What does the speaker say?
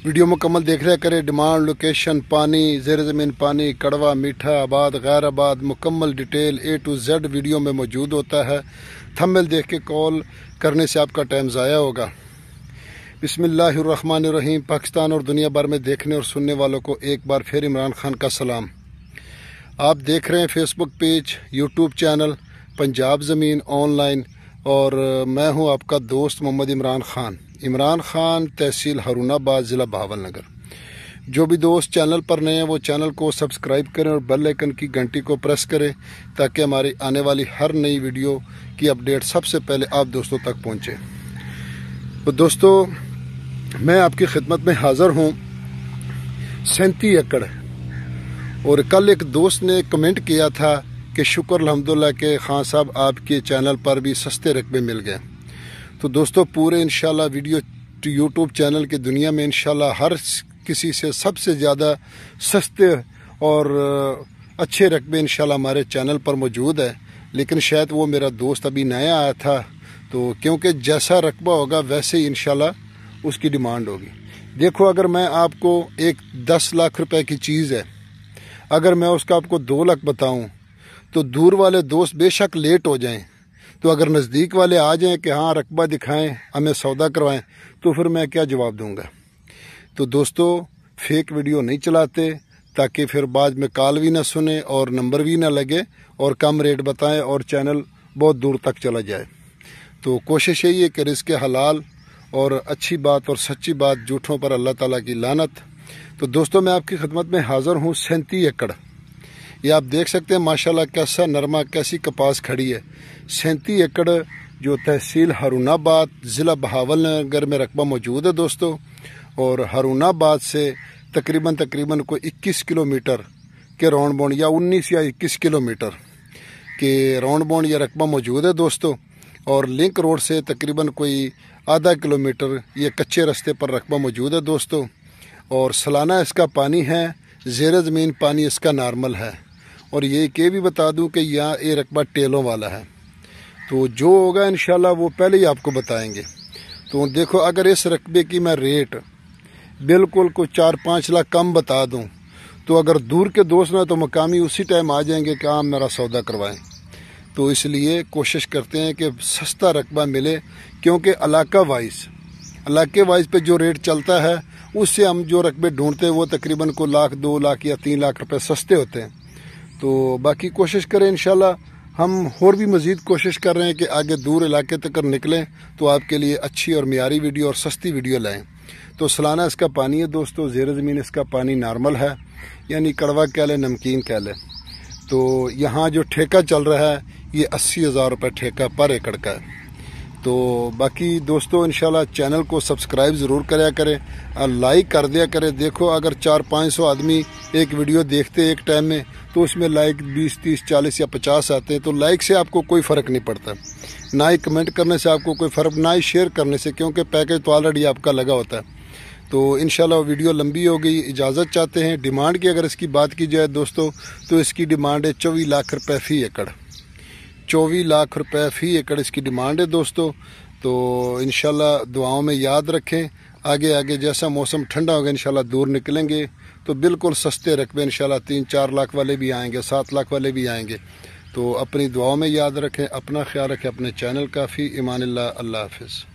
Video मुकम्मल देख रहा करें। डिमांड, लोकेशन, पानी, ज़ेर ज़मीन पानी, कड़वा, मीठा, आबाद, गैर आबाद, मुकम्मल detail A to Z video में मौजूद होता है। थंबनेल देख के कॉल करने से आपका टाइम ज़ाया होगा। बिस्मिल्लाहिर्रहमानिर्रहीम। पाकिस्तान और दुनिया भर में देखने और सुनने वालों को एक बार फिर इमरान खान का सलाम। आप देख रहे हैं Facebook page, YouTube channel Punjab ज़मीन ऑनलाइन, और मैं हूं आपका दोस्त मोहम्मद इमरान खान। इमरान खान, तहसील हारूनाबाद, ज़िला बहावलनगर। जो भी दोस्त चैनल पर नए हैं वो चैनल को सब्सक्राइब करें और बेल आइकन की घंटी को प्रेस करें ताकि हमारी आने वाली हर नई वीडियो की अपडेट सबसे पहले आप दोस्तों तक पहुंचे। तो दोस्तों, मैं आपकी खिदमत में हाज़िर हूं 37 एकड़। और कल एक दोस्त ने कमेंट किया था कि शुक्र अल्हम्दुलिल्लाह के खान साहब आपके चैनल पर भी सस्ते रकबे मिल गए। तो दोस्तों, पूरे इंशाल्लाह वीडियो यूट्यूब चैनल की दुनिया में इंशाल्लाह हर किसी से सबसे ज़्यादा सस्ते और अच्छे रकबे इंशाल्लाह हमारे चैनल पर मौजूद है। लेकिन शायद वो मेरा दोस्त अभी नया आया था, तो क्योंकि जैसा रकबा होगा वैसे ही इंशाल्लाह उसकी डिमांड होगी। देखो, अगर मैं आपको एक 10 लाख रुपए की चीज़ है, अगर मैं उसका आपको 2 लाख बताऊं तो दूर वाले दोस्त बेशक लेट हो जाएं, तो अगर नज़दीक वाले आ जाएं कि हाँ रकबा दिखाएं, हमें सौदा करवाएं, तो फिर मैं क्या जवाब दूंगा। तो दोस्तों, फेक वीडियो नहीं चलाते ताकि फिर बाद में कॉल भी ना सुने और नंबर भी ना लगे और कम रेट बताएं और चैनल बहुत दूर तक चला जाए। तो कोशिश यही है कि रिज़्क़ हलाल और अच्छी बात और सच्ची बात, झूठों पर अल्लाह ताला की लानत। तो दोस्तों, मैं आपकी खिदमत में हाज़िर हूँ 37 एकड़। ये आप देख सकते हैं माशाल्लाह कैसा नरमा, कैसी कपास खड़ी है। 37 एकड़ जो तहसील हारूनाबाद, ज़िला बहावलनगर में रकबा मौजूद है दोस्तों। और हारूनाबाद से तकरीबन कोई 21 किलोमीटर के राउंड बाउंड या 19 या 21 किलोमीटर के राउंड बाउंड ये रकबा मौजूद है दोस्तों। और लिंक रोड से तकरीबन कोई आधा किलोमीटर ये कच्चे रास्ते पर रकबा मौजूद है दोस्तों। और सालाना इसका पानी है, ज़ेर ज़मीन पानी इसका नॉर्मल है। और ये भी बता दूं कि यहाँ ये रकबा टेलों वाला है। तो जो होगा इंशाल्लाह वो पहले ही आपको बताएंगे। तो देखो, अगर इस रकबे की मैं रेट बिल्कुल को 4-5 लाख कम बता दूं, तो अगर दूर के दोस्त ना तो मकामी उसी टाइम आ जाएंगे कि हाँ मेरा सौदा करवाएं। तो इसलिए कोशिश करते हैं कि सस्ता रकबा मिले, क्योंकि इलाके वाइज पे जो रेट चलता है उससे हम जो रकबे ढूंढते हैं वो तकरीबन को 1 लाख, 2 लाख या 3 लाख रुपए सस्ते होते हैं। तो बाकी कोशिश करें इंशाल्लाह, हम और भी मज़ीद कोशिश कर रहे हैं कि आगे दूर इलाके तक निकलें तो आपके लिए अच्छी और मियारी वीडियो और सस्ती वीडियो लाएं। तो सालाना इसका पानी है दोस्तों, ज़ेर ज़मीन इसका पानी नॉर्मल है, यानी कड़वा कह लें, नमकीन कह लें। तो यहाँ जो ठेका चल रहा है ये 80,000 रुपये ठेका पर एकड़ का है। तो बाकी दोस्तों, इंशाल्लाह चैनल को सब्सक्राइब ज़रूर कराया करें और लाइक कर दिया करें। देखो, अगर 400-500 आदमी एक वीडियो देखते हैं एक टाइम में, तो उसमें लाइक 20, 30, 40 या 50 आते हैं। तो लाइक से आपको कोई फ़र्क नहीं पड़ता, ना ही कमेंट करने से आपको कोई फ़र्क, ना ही शेयर करने से, क्योंकि पैकेज तो ऑलरेडी आपका लगा होता है। तो इंशाल्लाह वीडियो लंबी हो गई, इजाज़त चाहते हैं। डिमांड की अगर इसकी बात की जाए दोस्तों, तो इसकी डिमांड है 24 लाख रुपये फ़ी एकड़। 24 लाख रुपए फ़ी एकड़ इसकी डिमांड है दोस्तों। तो इंशाल्लाह दुआओं में याद रखें। आगे जैसा मौसम ठंडा होगा इंशाल्लाह दूर निकलेंगे तो बिल्कुल सस्ते रकबे इंशाल्लाह 3-4 लाख वाले भी आएंगे, 7 लाख वाले भी आएंगे। तो अपनी दुआओं में याद रखें, अपना ख्याल रखें, अपने चैनल का। फ़ी इमानिल्लाह, अल्लाह हाफ़िज़।